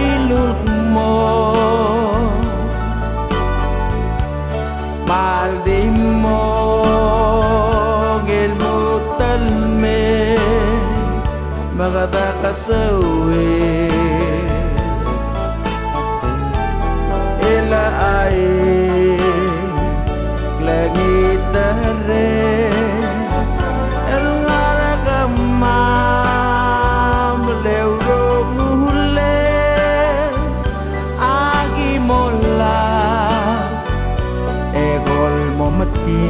ilul mo Maldimo gel mutalme magada kasawi ila ay langit dare el ngaragama melewro muhule agi mola egol momati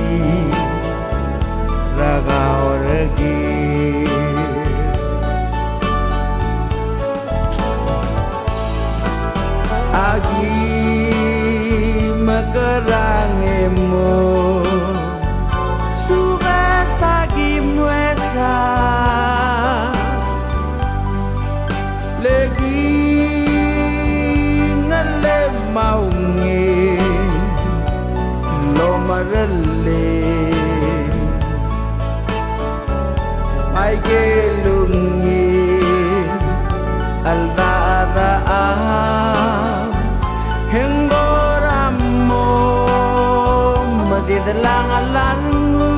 raga orgi agi magarangemo suga sagi muesa lagi ngale maungi lo marale mai gelungi aldara hengoramo madidalang alanmu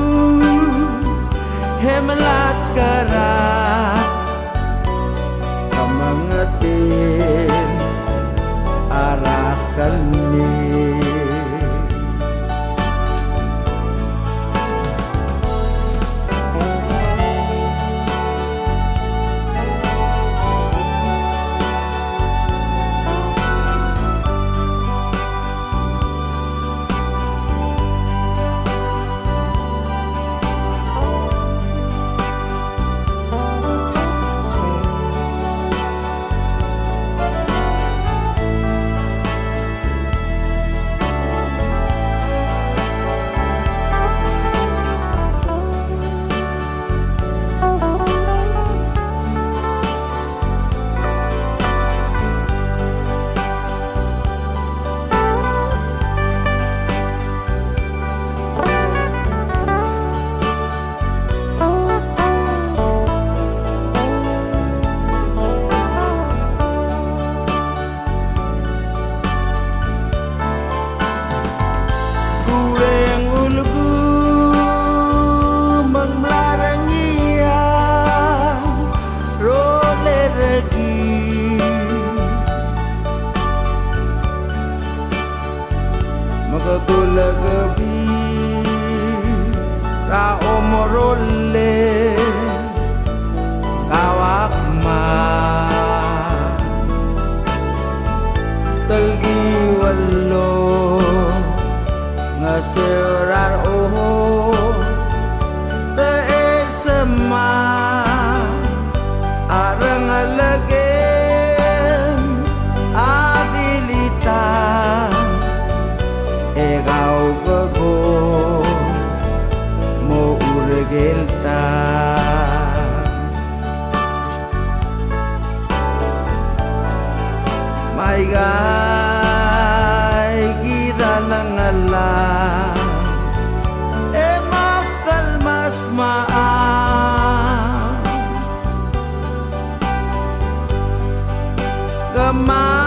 hemelat karat kamangatin arakalni Magagulagabi ra omorole kawakma talgi wallo ngasirar oho te esema arang alagem adilita egau gago mo urgelta mai gai kita nangala emakal mas maan gamamara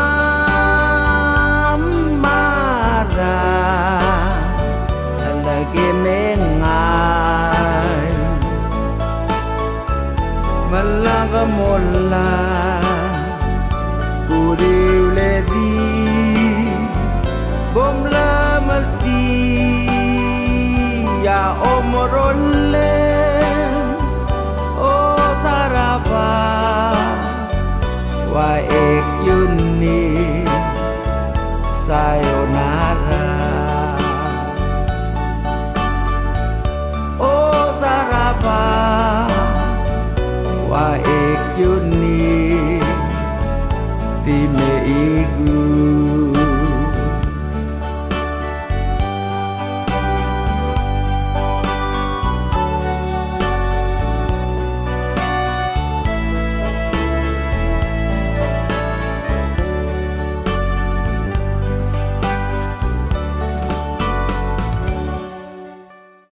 mengai malaga mola kuriu ledi bomla malti ya omorolle o saraba wa ek yuni sai